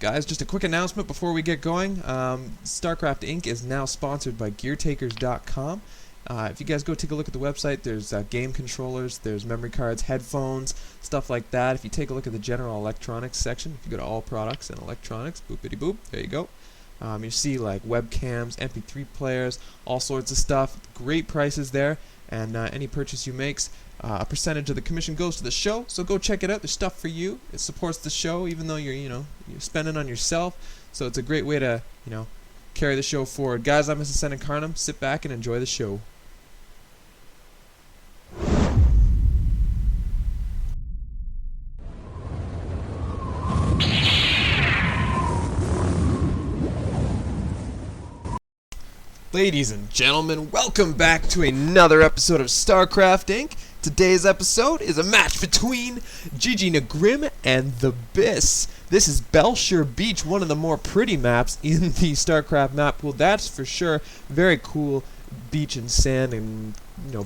Guys, just a quick announcement before we get going. StarCraft Inc. is now sponsored by GearTakers.com. If you guys go take a look at the website, there's game controllers, there's memory cards, headphones, stuff like that. If you take a look at the general electronics section, if you go to all products and electronics, boopity boop, there you go. You see like webcams, MP3 players, all sorts of stuff. Great prices there, and any purchase you make, a percentage of the commission goes to the show. So go check it out. There's stuff for you. It supports the show, even though you're spending on yourself. So it's a great way to carry the show forward. Guys, I'm Mrs. GGNaugrim. Sit back and enjoy the show. Ladies and gentlemen, welcome back to another episode of StarCraft Inc. Today's episode is a match between GGNaugrim and Thebis. This is Belshire Beach, one of the more pretty maps in the StarCraft map pool. That's for sure. Very cool beach and sand and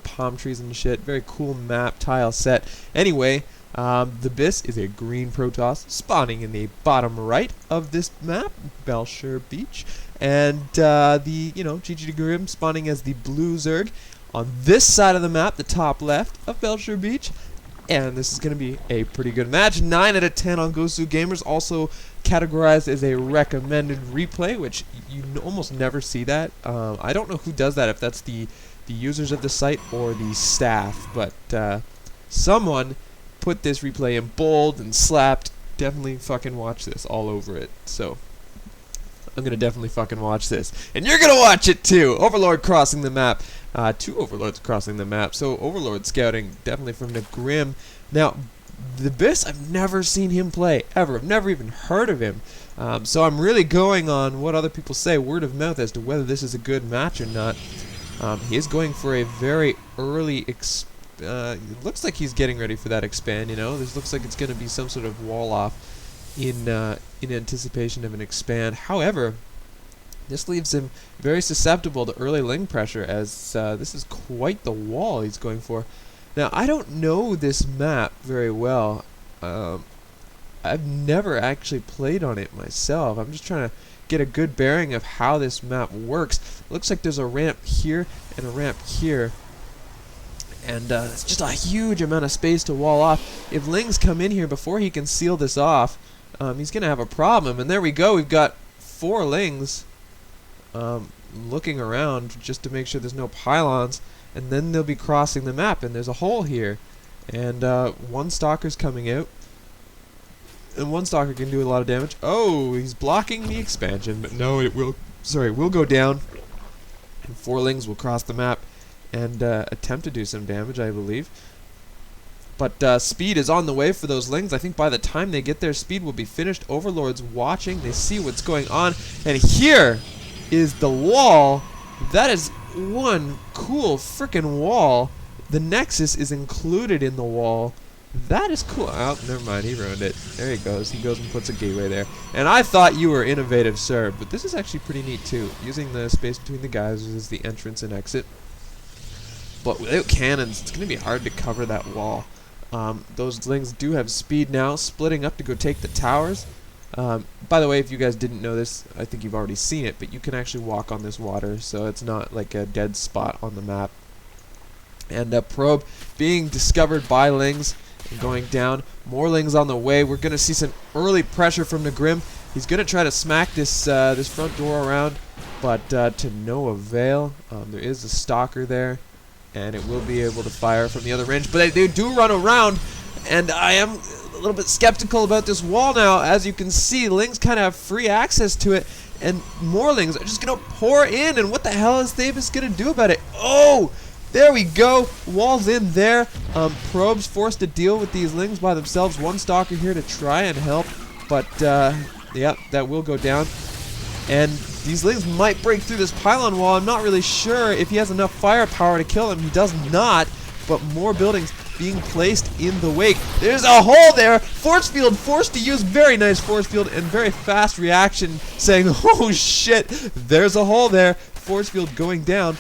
palm trees and shit. Very cool map tile set. Anyway, Thebis is a green Protoss spawning in the bottom right of this map, Belshire Beach. And the GGNaugrim spawning as the blue Zerg on this side of the map, the top left of Belshire Beach. And this is going to be a pretty good match. 9 out of 10 on Gosu Gamers. Also categorized as a recommended replay, which you almost never see that. I don't know who does that, if that's the users of the site or the staff. But someone put this replay in bold and slapped. Definitely fucking watch this all over it. So I'm going to definitely fucking watch this. And you're going to watch it too! Overlord crossing the map. 2 Overlords crossing the map. So Overlord scouting definitely from Naugrim. Now, Thebis, I've never seen him play, ever. I've never even heard of him. So I'm really going on what other people say, word of mouth, as to whether this is a good match or not. He is going for a very early it looks like he's getting ready for that expand, This looks like it's going to be some sort of wall off in anticipation of an expand. However, this leaves him very susceptible to early Ling pressure, as this is quite the wall he's going for. Now, I don't know this map very well. I've never actually played on it myself. I'm just trying to get a good bearing of how this map works. Looks like there's a ramp here and a ramp here. And it's just a huge amount of space to wall off. If Lings come in here before he can seal this off, he's going to have a problem. And there we go. We've got 4 Lings looking around just to make sure there's no pylons. And then they'll be crossing the map. And there's a hole here. And 1 Stalker's coming out. And 1 Stalker can do a lot of damage. Oh, he's blocking the expansion. But no, it will go down. And 4 Lings will cross the map and attempt to do some damage, I believe. But speed is on the way for those Lings. I think by the time they get there, speed will be finished. Overlord's watching. They see what's going on. And here is the wall. That is one cool frickin' wall. The Nexus is included in the wall. That is cool. Oh, never mind. He ruined it. There he goes. He goes and puts a gateway there. And I thought you were innovative, sir. But this is actually pretty neat, too. Using the space between the guys as the entrance and exit. But without cannons, it's going to be hard to cover that wall. Those Lings do have speed now, splitting up to go take the towers. By the way, if you guys didn't know this, I think you've already seen it, but you can actually walk on this water, so it's not like a dead spot on the map. And Probe being discovered by Lings and going down. More Lings on the way. We're going to see some early pressure from Naugrim. He's going to try to smack this this front door around, but to no avail. There is a Stalker there, and it will be able to fire from the other range. But they do run around, and I am a little bit skeptical about this wall now. As you can see, Lings kind of have free access to it, and more Lings are just going to pour in, and what the hell is Thebis going to do about it? Oh! There we go. Wall's in there. Probe's forced to deal with these Lings by themselves. 1 Stalker here to try and help, but yeah, that will go down. And these Lings might break through this pylon wall. I'm not really sure if he has enough firepower to kill him. He does not, but more buildings being placed in the wake. There's a hole there. Force field forced to use. Very nice force field and very fast reaction saying, oh shit, there's a hole there. Force field going down.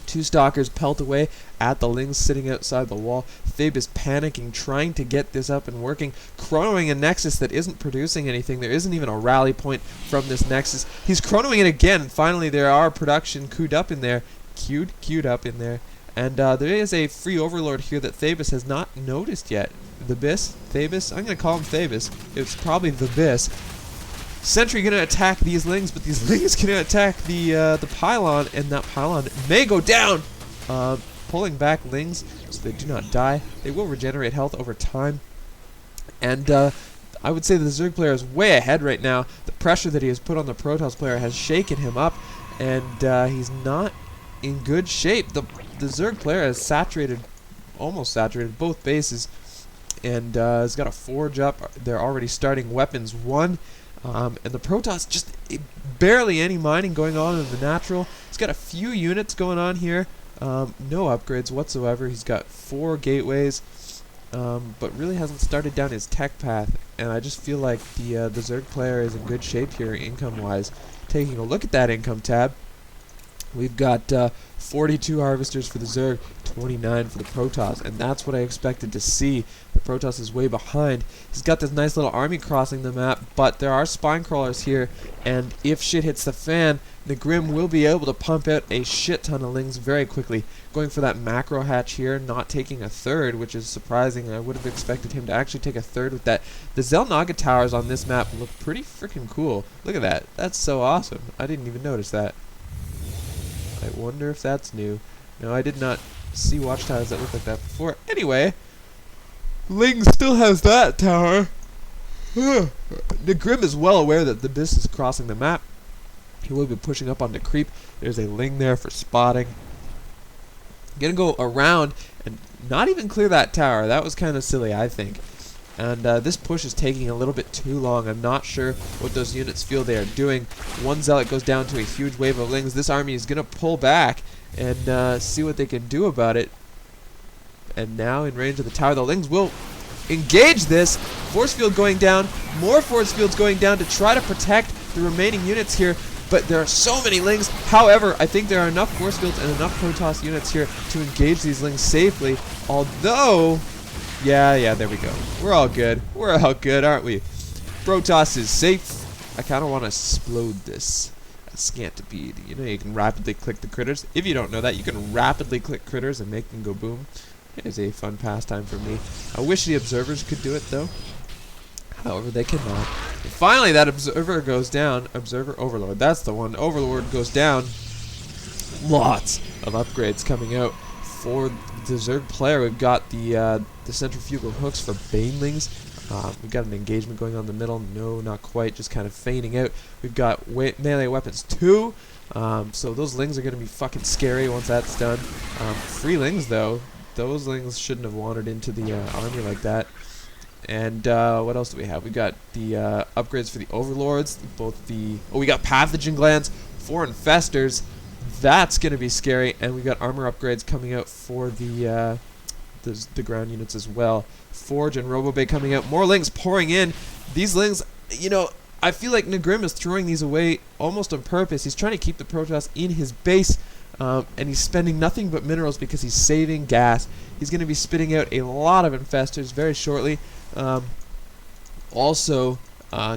Two stalkers pelt away at the Lings sitting outside the wall. Thebis panicking, trying to get this up and working, chronoing a Nexus that isn't producing anything. There isn't even a rally point from this Nexus. He's chronoing it again. Finally, there are production queued up in there. Queued up in there. And there is a free Overlord here that Thebis has not noticed yet. Thebis? Thebis? I'm going to call him Thebis. It's probably Thebis. Sentry gonna attack these Lings, but these Lings gonna attack the pylon, and that pylon may go down. Pulling back Lings so they do not die. They will regenerate health over time. And I would say that the Zerg player is way ahead right now. The pressure that he has put on the Protoss player has shaken him up, and he's not in good shape. The Zerg player has saturated, almost saturated both bases, and has got a forge up. They're already starting weapons 1. And the Protoss, just barely any mining going on in the natural. He's got a few units going on here. No upgrades whatsoever. He's got 4 gateways, but really hasn't started down his tech path. And I just feel like the Zerg player is in good shape here income-wise. Taking a look at that income tab, we've got 42 harvesters for the Zerg, 29 for the Protoss, and that's what I expected to see. The Protoss is way behind. He's got this nice little army crossing the map, but there are spine crawlers here, and if shit hits the fan, Naugrim will be able to pump out a shit ton of Lings very quickly. Going for that macro hatch here, not taking a third, which is surprising. I would have expected him to actually take a third with that. The Xel'Naga towers on this map look pretty freaking cool. Look at that. That's so awesome. I didn't even notice that. I wonder if that's new. No, I did not see watchtowers that looked like that before. Anyway, Ling still has that tower. Naugrim is well aware that the Thebis is crossing the map. He will be pushing up on the creep. There's a Ling there for spotting. Gonna go around and not even clear that tower. That was kind of silly, I think. And this push is taking a little bit too long. I'm not sure what those units feel they are doing. One Zealot goes down to a huge wave of Lings. This army is going to pull back and see what they can do about it. And now in range of the tower, the Lings will engage this. Force field going down. More force fields going down to try to protect the remaining units here. But there are so many Lings. However, I think there are enough force fields and enough Protoss units here to engage these Lings safely. Although... Yeah, there we go. We're all good. We're all good, aren't we? Protoss is safe. I kind of want to explode this. Scantipede. You know you can rapidly click the critters. If you don't know that, you can rapidly click critters and make them go boom. It is a fun pastime for me. I wish the observers could do it, though. However, they cannot. And finally, that observer goes down. Observer Overlord. That's the one. Overlord goes down. Lots of upgrades coming out for the Zerg player. We've got the centrifugal hooks for Banelings. We've got an engagement going on in the middle. No, not quite. Just kind of fading out. We've got melee weapons 2. So those Lings are going to be fucking scary once that's done. Free Lings, though. Those Lings shouldn't have wandered into the army like that. And what else do we have? We got the upgrades for the Overlords. We got pathogen glands, 4 infestors. That's going to be scary. And we got armor upgrades coming out for the ground units as well. Forge and Robobay coming out. More Lings pouring in. These Lings, you know, I feel like Naugrim is throwing these away almost on purpose. He's trying to keep the Protoss in his base, and he's spending nothing but minerals because he's saving gas. He's going to be spitting out a lot of infestors very shortly. Also,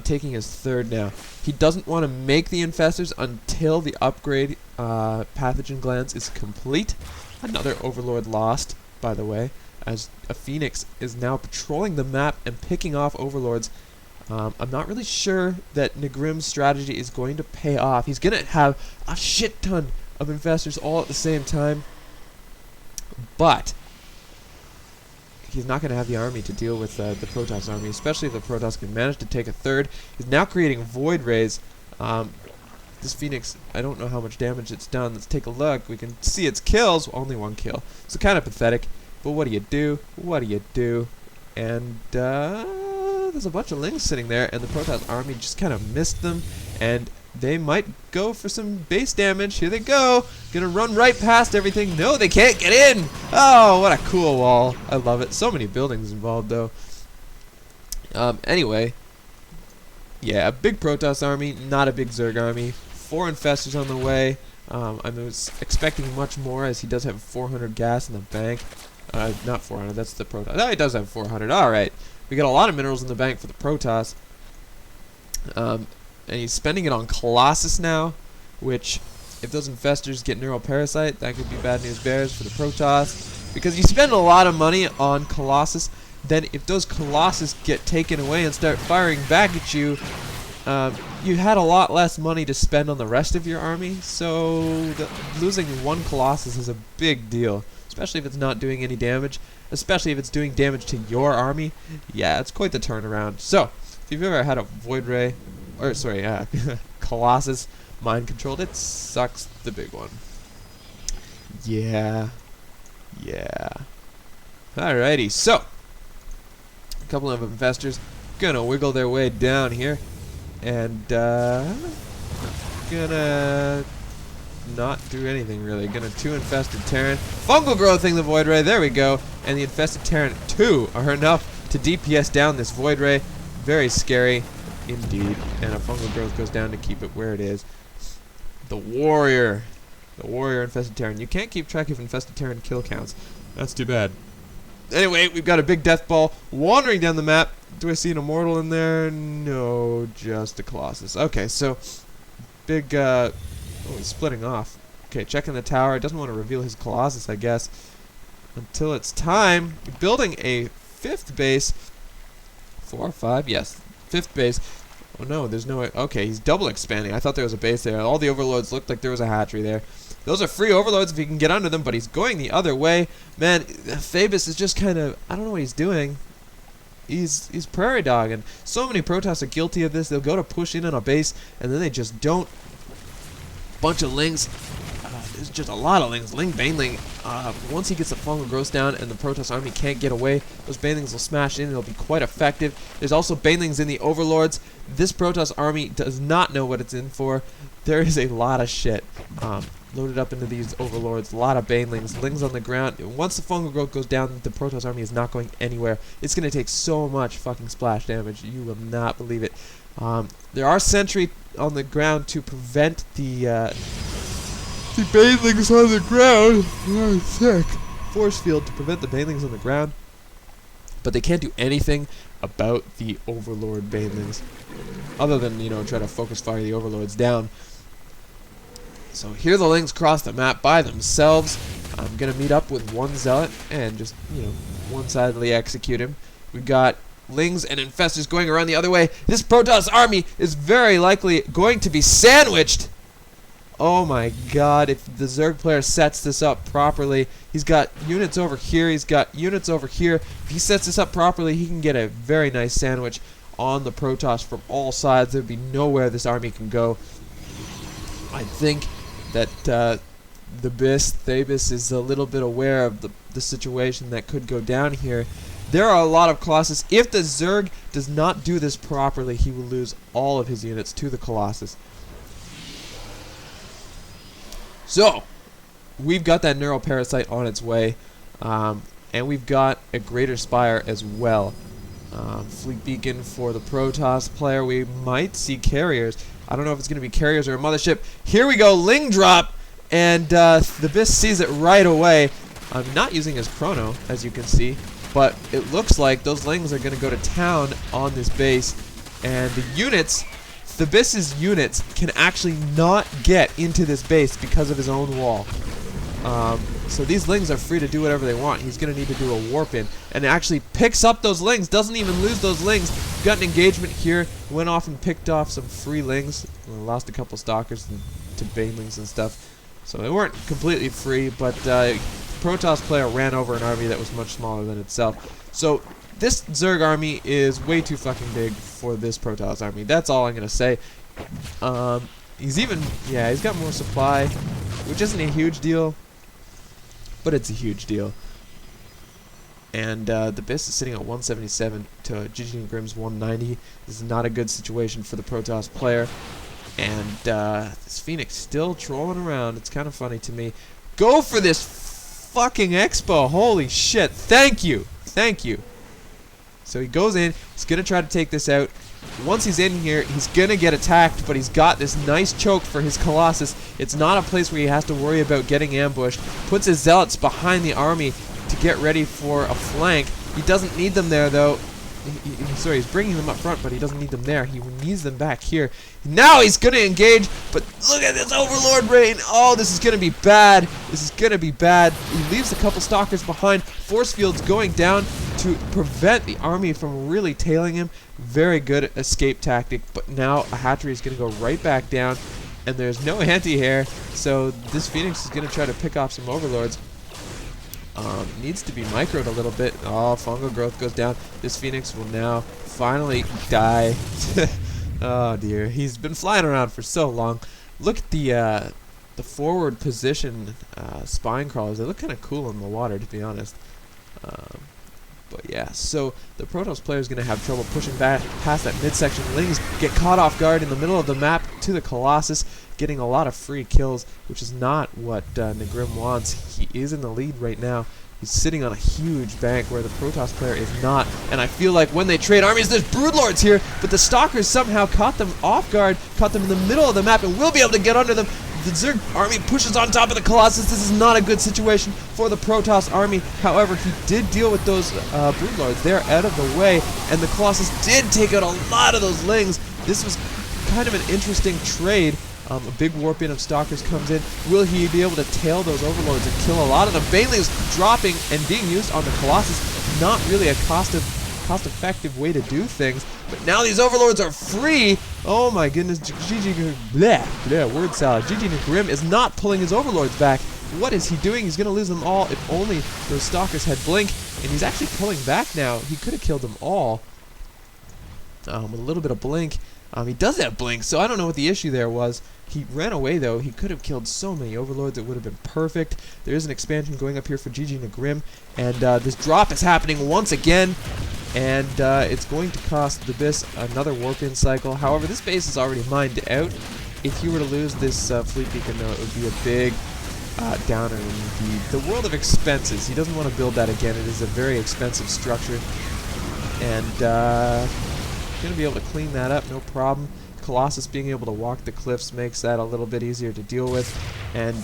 taking his third now. He doesn't want to make the infestors until the upgrade pathogen glands is complete. Another Overlord lost, by the way, as a Phoenix is now patrolling the map and picking off Overlords. I'm not really sure that Naugrim's strategy is going to pay off. He's going to have a shit ton of infestors all at the same time, but he's not going to have the army to deal with the Protoss army, especially if the Protoss can manage to take a third. He's now creating Void Rays. This Phoenix, I don't know how much damage it's done. Let's take a look. We can see its kills. Only 1 kill. So kind of pathetic. But what do you do? What do you do? And there's a bunch of Lings sitting there, and the Protoss army just kind of missed them. And they might go for some base damage. Here they go. Gonna run right past everything. No, they can't get in. Oh, what a cool wall. I love it. So many buildings involved, though. Anyway. Yeah, a big Protoss army, not a big Zerg army. 4 infestors on the way. I was expecting much more, as he does have 400 gas in the bank. Not 400, that's the Protoss. No, he does have 400. Alright. We got a lot of minerals in the bank for the Protoss. And he's spending it on Colossus now, which, if those infestors get Neuroparasite, that could be bad news bears for the Protoss. Because you spend a lot of money on Colossus, then if those Colossus get taken away and start firing back at you, you had a lot less money to spend on the rest of your army, so losing one Colossus is a big deal, especially if it's not doing any damage, especially if it's doing damage to your army. Yeah, it's quite the turnaround. So, if you've ever had a Void Ray, or sorry, Colossus mind controlled, it sucks the big one. Yeah. Alrighty, so, a couple of investors gonna wiggle their way down here. And, gonna not do anything really. Gonna 2 infested Terran. Fungal growthing the Void Ray, there we go. And the infested Terran 2 are enough to DPS down this Void Ray. Very scary indeed. And a fungal growth goes down to keep it where it is. The Warrior. The Warrior infested Terran. You can't keep track of infested Terran kill counts. That's too bad. Anyway, we've got a big death ball wandering down the map. Do I see an immortal in there? No, just a Colossus. Okay, so big oh, he's splitting off. Okay, checking the tower. Doesn't want to reveal his Colossus, I guess, until it's time. Building a 5th base. 4 or 5? Yes, 5th base. Oh no, there's no way. Okay, he's double expanding. I thought there was a base there. All the overlords looked like there was a hatchery there. Those are free overloads if you can get under them, but he's going the other way. Man, Thebis is just kind of, I don't know what he's doing. He's prairie dogging. So many Protoss are guilty of this. They'll go to push in on a base, and then they just don't. Bunch of Lings. There's just a lot of Lings. Ling Baneling. Once he gets the fungal growth down and the Protoss army can't get away, those Banelings will smash in. It'll be quite effective. There's also Banelings in the Overlords. This Protoss army does not know what it's in for. There is a lot of shit loaded up into these Overlords. A lot of Banelings. Lings on the ground. Once the fungal growth goes down, the Protoss army is not going anywhere. It's going to take so much fucking splash damage. You will not believe it. There are sentry on the ground to prevent the Banelings on the ground. Oh, sick. Force field to prevent the Banelings on the ground. But they can't do anything about the Overlord Banelings, other than, you know, try to focus fire the Overlords down. So here the Lings cross the map by themselves. I'm gonna meet up with one Zealot and just, you know, one-sidedly execute him. We've got Lings and Infestors going around the other way. This Protoss army is very likely going to be sandwiched. Oh my god, if the Zerg player sets this up properly, he's got units over here, he's got units over here. If he sets this up properly, he can get a very nice sandwich on the Protoss from all sides. There'd be nowhere this army can go. I think that Thebis is a little bit aware of the situation that could go down here. There are a lot of Colossus. If the Zerg does not do this properly, he will lose all of his units to the Colossus. So, we've got that Neuroparasite on its way, and we've got a Greater Spire as well. Fleet Beacon for the Protoss player. We might see carriers. I don't know if it's going to be carriers or a mothership. Here we go, Ling drop, and Thebis sees it right away. I'm not using his chrono, as you can see, but it looks like those Lings are going to go to town on this base, and the units, Thebis's units, can actually not get into this base because of his own wall. So these Lings are free to do whatever they want. He's going to need to do a warp in, and actually picks up those Lings, doesn't even lose those Lings. Got an engagement here, went off and picked off some free Lings. Lost a couple Stalkers to Banelings and stuff. So they weren't completely free, but Protoss player ran over an army that was much smaller than itself. So this Zerg army is way too fucking big for this Protoss army. That's all I'm going to say. He's got more supply, which isn't a huge deal, but it's a huge deal. And the BIS is sitting at 177 to GGNaugrim's 190. This is not a good situation for the Protoss player. And this Phoenix still trolling around. It's kind of funny to me. Go for this fucking expo. Holy shit. Thank you. Thank you. So he goes in. He's going to try to take this out. Once he's in here, he's gonna get attacked, but he's got this nice choke for his Colossus. It's not a place where he has to worry about getting ambushed. Puts his Zealots behind the army to get ready for a flank. He doesn't need them there, though. Sorry, he's bringing them up front, but he doesn't need them there. He needs them back here. Now he's going to engage, but look at this Overlord rain. Oh, this is going to be bad. This is going to be bad. He leaves a couple Stalkers behind. Force fields going down to prevent the army from really tailing him. Very good escape tactic, but now a hatchery is going to go right back down, and there's no anti-air, so this Phoenix is going to try to pick off some Overlords. Needs to be microed a little bit. Oh, fungal growth goes down. This Phoenix will now finally die. Oh dear, he's been flying around for so long. Look at the forward position spine crawlers. They look kind of cool in the water, to be honest. But yeah, so the Protoss player is going to have trouble pushing back past that midsection. Lings get caught off guard in the middle of the map to the Colossus, getting a lot of free kills, which is not what Naugrim wants. He is in the lead right now. He's sitting on a huge bank where the Protoss player is not, and I feel like when they trade armies, there's Broodlords here, but the Stalkers somehow caught them off guard, caught them in the middle of the map, and will be able to get under them. The Zerg army pushes on top of the Colossus. This is not a good situation for the Protoss army. However, he did deal with those Broodlords. They're out of the way, and the Colossus did take out a lot of those Lings. This was kind of an interesting trade. A big warp in of Stalkers comes in. Will he be able to tail those Overlords and kill a lot of them? Banelings dropping and being used on the Colossus. Not really a cost-effective way to do things. But now these Overlords are free. Oh my goodness. Word salad. GGNaugrim is not pulling his Overlords back. What is he doing? He's going to lose them all. If only those Stalkers had Blink. And he's actually pulling back now. He could have killed them all with a little bit of Blink. He does have Blink, so I don't know what the issue there was. He ran away, though. He could have killed so many Overlords. It would have been perfect. There is an expansion going up here for GGNaugrim, and this drop is happening once again, and it's going to cost Thebis another warp-in cycle. However, this base is already mined out. If you were to lose this fleet beacon, though, it would be a big downer indeed. The world of expenses. He doesn't want to build that again. It is a very expensive structure, and going to be able to clean that up, no problem. Colossus being able to walk the cliffs makes that a little bit easier to deal with. And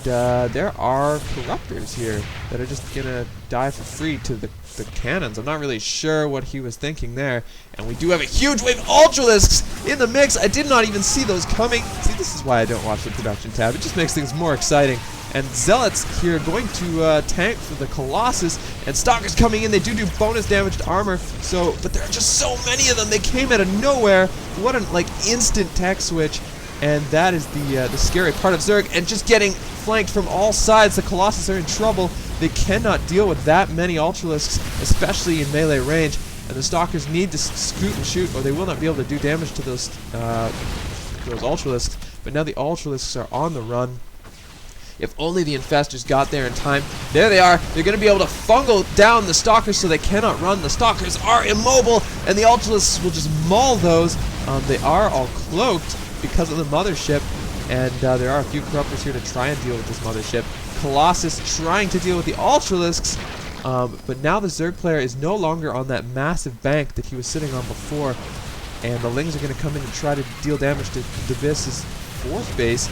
there are Corruptors here that are just going to die for free to the cannons. I'm not really sure what he was thinking there. And we do have a huge wave of Ultralisks in the mix. I did not even see those coming. See, this is why I don't watch the production tab. It just makes things more exciting. And Zealots here going to tank for the Colossus, and Stalkers coming in. They do bonus damage to armor, but there are just so many of them. They came out of nowhere. What an instant tech switch, and that is the scary part of Zerg. And just getting flanked from all sides. The Colossus are in trouble. They cannot deal with that many Ultralisks, especially in melee range. And the Stalkers need to scoot and shoot, or they will not be able to do damage to those Ultralisks. But now the Ultralisks are on the run. If only the Infestors got there in time. There they are. They're going to be able to fungal down the Stalkers so they cannot run. The Stalkers are immobile, and the Ultralisks will just maul those. They are all cloaked because of the mothership, and there are a few Corruptors here to try and deal with this mothership. Colossus trying to deal with the Ultralisks, but now the Zerg player is no longer on that massive bank that he was sitting on before, and the Lings are going to come in and try to deal damage to Thebis' fourth base.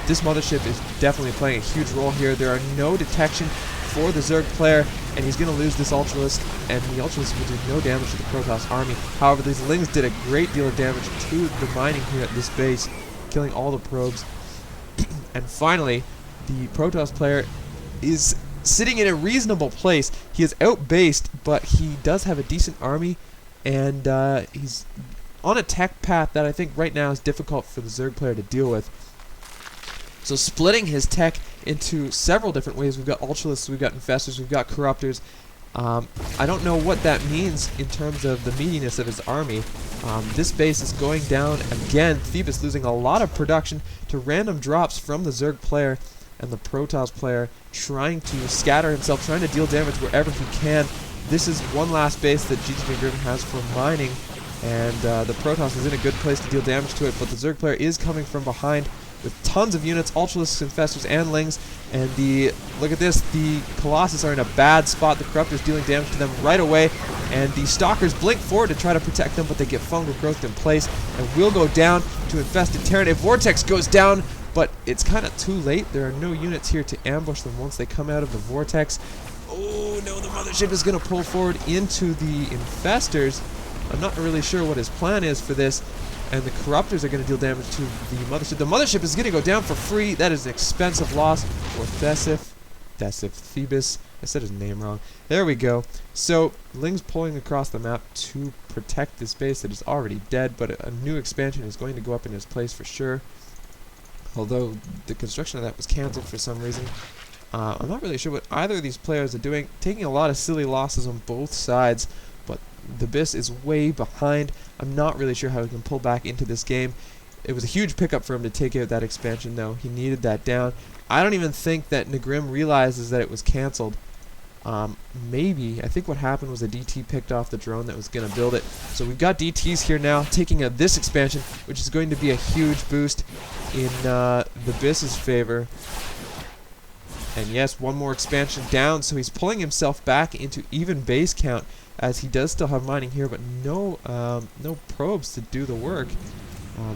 This mothership is definitely playing a huge role here. There are no detection for the Zerg player, and he's going to lose this Ultralisk, and the Ultralisk will do no damage to the Protoss army. However, these Lings did a great deal of damage to the mining here at this base, killing all the probes. And finally, the Protoss player is sitting in a reasonable place. He is outbased, but he does have a decent army, and he's on a tech path that I think right now is difficult for the Zerg player to deal with. So splitting his tech into several different ways. We've got Ultralisks, we've got Infestors, we've got Corruptors. I don't know what that means in terms of the meatiness of his army. This base is going down again. Thebis losing a lot of production to random drops from the Zerg player, and the Protoss player trying to scatter himself, trying to deal damage wherever he can. This is one last base that GGNaugrim has for mining, and the Protoss is in a good place to deal damage to it, but the Zerg player is coming from behind with tons of units, Ultralisks, Infestors, and Lings. And look at this, the Colossus are in a bad spot. The Corruptor's dealing damage to them right away, and the Stalkers blink forward to try to protect them, but they get fungal growth in place and will go down to Infested Terran. A Vortex goes down, but it's kind of too late. There are no units here to ambush them once they come out of the Vortex. Oh no, the Mothership is going to pull forward into the Infestors. I'm not really sure what his plan is for this. And the Corruptors are going to deal damage to the Mothership. The Mothership is going to go down for free. That is an expensive loss for Thebis. I said his name wrong. There we go. So, Ling's pulling across the map to protect this base that is already dead, but a new expansion is going to go up in its place for sure. Although, the construction of that was cancelled for some reason. I'm not really sure what either of these players are doing. Taking a lot of silly losses on both sides, but Thebis is way behind. I'm not really sure how he can pull back into this game. It was a huge pickup for him to take out that expansion, though. He needed that down. I don't even think that Naugrim realizes that it was cancelled. Maybe. I think what happened was a DT picked off the drone that was going to build it. So we've got DTs here now taking out this expansion, which is going to be a huge boost in Thebis's favor. And yes, one more expansion down, so he's pulling himself back into even base count, as he does still have mining here, but no probes to do the work.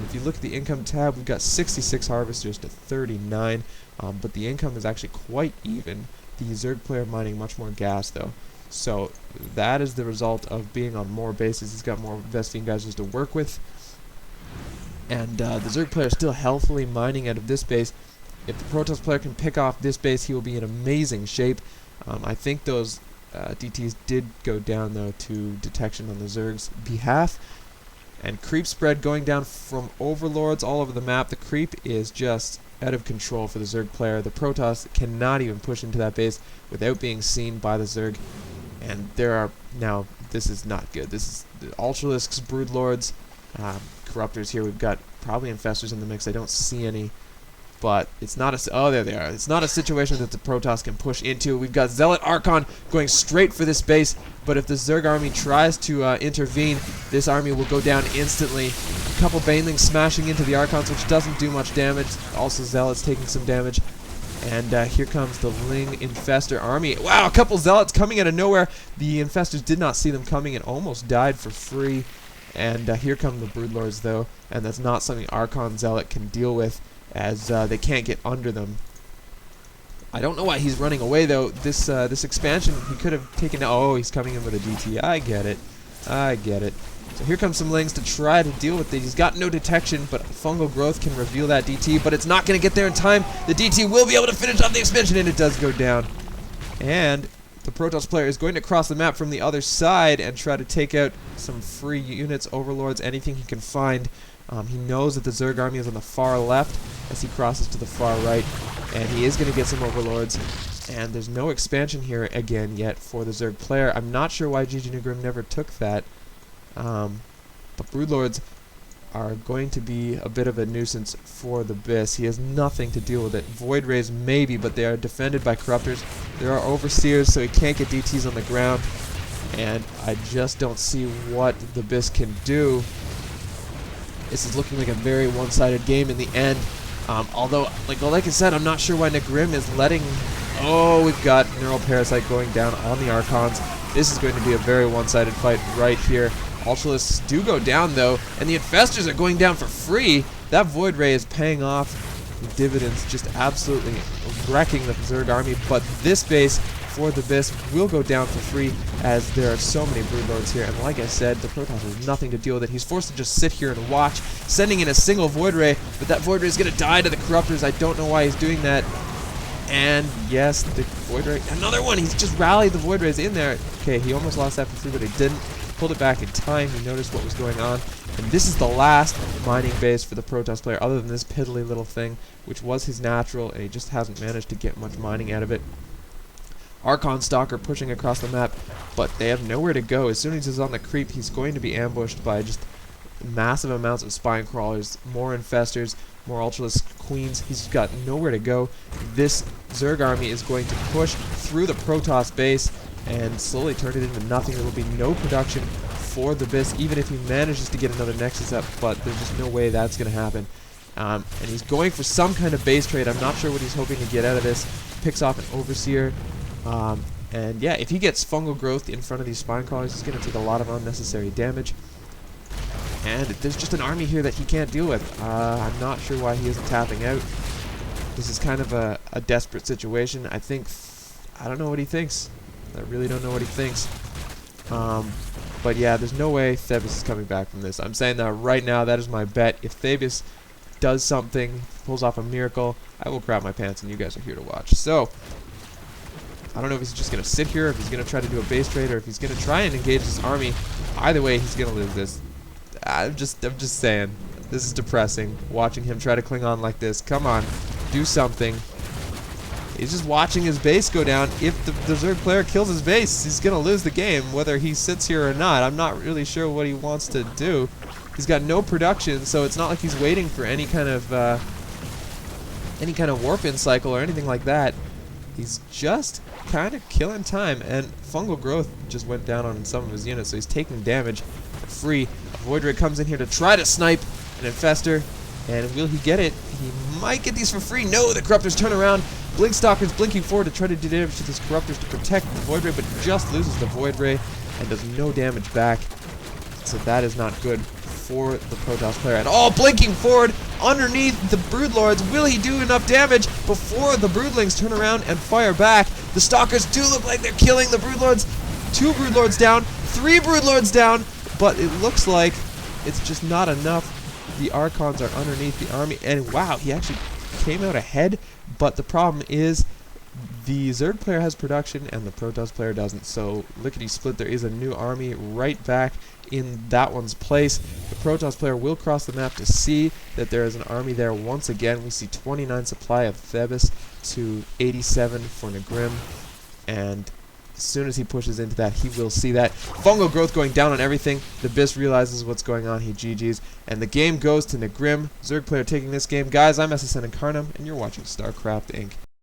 If you look at the income tab, we've got 66 harvesters to 39, but the income is actually quite even. The Zerg player mining much more gas, though. So that is the result of being on more bases. He's got more Vespene geysers to work with. And the Zerg player is still healthily mining out of this base. If the Protoss player can pick off this base, he will be in amazing shape. I think those DTs did go down, though, to detection on the Zerg's behalf. And creep spread going down from overlords all over the map. The creep is just out of control for the Zerg player. The Protoss cannot even push into that base without being seen by the Zerg. And there are now, this is not good. This is the Ultralisks, Broodlords, Corruptors here. We've got probably Infestors in the mix. I don't see any. But it's not a... Oh, there they are. It's not a situation that the Protoss can push into. We've got Zealot Archon going straight for this base. But if the Zerg army tries to intervene, this army will go down instantly. A couple Banelings smashing into the Archons, which doesn't do much damage. Also, Zealots taking some damage. And here comes the Ling Infestor army. Wow, a couple Zealots coming out of nowhere. The Infestors did not see them coming and almost died for free. And here come the Broodlords, though. And that's not something Archon Zealot can deal with, as they can't get under them. I don't know why he's running away, though. This expansion, he could have taken... Oh, he's coming in with a DT. I get it. I get it. So here comes some Lings to try to deal with it. He's got no detection, but fungal growth can reveal that DT, but it's not going to get there in time. The DT will be able to finish off the expansion, and it does go down. And the Protoss player is going to cross the map from the other side and try to take out some free units, overlords, anything he can find. He knows that the Zerg army is on the far left as he crosses to the far right, and he is going to get some overlords. And there's no expansion here again yet for the Zerg player. I'm not sure why GGNaugrim never took that. But Broodlords are going to be a bit of a nuisance for the Thebis. He has nothing to deal with it. Void Rays maybe, but they are defended by Corruptors. There are Overseers, so he can't get DTs on the ground. And I just don't see what the Thebis can do. This is looking like a very one-sided game in the end. Although, like I said, I'm not sure why Naugrim is letting... Oh, we've got Neural Parasite going down on the Archons. This is going to be a very one-sided fight right here. Ultralisks do go down, though, and the Infestors are going down for free. That Void Ray is paying off dividends, just absolutely wrecking the Zerg army. But this base for the Thebis will go down for free, as there are so many Broodlords here. And like I said, the Protoss has nothing to deal with it. He's forced to just sit here and watch, sending in a single Void Ray, but that Void Ray is going to die to the Corruptors. I don't know why he's doing that. And yes, the Void Ray, another one. He's just rallied the Void Rays in there. Okay, he almost lost that for free, but he didn't. Pulled it back in time. He noticed what was going on. And this is the last mining base for the Protoss player, other than this piddly little thing, which was his natural, and he just hasn't managed to get much mining out of it. Archon Stalker pushing across the map, but they have nowhere to go. As soon as he's on the creep, he's going to be ambushed by just massive amounts of spine crawlers, more Infestors, more Ultralisk Queens. He's got nowhere to go. This Zerg army is going to push through the Protoss base and slowly turn it into nothing. There will be no production for the Thebis, even if he manages to get another Nexus up, but there's just no way that's going to happen. And he's going for some kind of base trade. I'm not sure what he's hoping to get out of this. Picks off an Overseer. And yeah, if he gets fungal growth in front of these spine crawlers, he's going to take a lot of unnecessary damage. And there's just an army here that he can't deal with. I'm not sure why he isn't tapping out. This is kind of a desperate situation. I don't know what he thinks. I really don't know what he thinks. But yeah, there's no way Thebis is coming back from this. I'm saying that right now. That is my bet. If Thebis does something, pulls off a miracle, I will crap my pants, and you guys are here to watch. So, I don't know if he's just going to sit here, if he's going to try to do a base trade, or if he's going to try and engage this army. Either way, he's going to lose this. I'm just saying. This is depressing, watching him try to cling on like this. Come on, do something. He's just watching his base go down. If the Zerg player kills his base, he's going to lose the game, whether he sits here or not. I'm not really sure what he wants to do. He's got no production, so it's not like he's waiting for any kind of warp-in cycle or anything like that. He's just kind of killing time, and fungal growth just went down on some of his units, so he's taking damage for free. A Void Ray comes in here to try to snipe an Infestor, and will he get it? He might get these for free. No, the Corruptors turn around. Blinkstalker's blinking forward to try to do damage to this Corruptors to protect the Void Ray, but just loses the Void Ray and does no damage back. So that is not good for the Protoss player at all. Blinking forward underneath the Broodlords. Will he do enough damage before the Broodlings turn around and fire back? The Stalkers do look like they're killing the Broodlords. 2 Broodlords down, 3 Broodlords down, but it looks like it's just not enough. The Archons are underneath the army, and wow, he actually came out ahead, but the problem is the Zerg player has production and the Protoss player doesn't, so lickety-split, there is a new army right back in that one's place. The Protoss player will cross the map to see that there is an army there once again. We see 29 supply of Thebis to 87 for Naugrim, and as soon as he pushes into that, he will see that. Fungal growth going down on everything. The Abyss realizes what's going on. He GG's. And the game goes to Naugrim. Zerg player taking this game. Guys, I'm SSN Incarnum, and you're watching StarCraft Inc.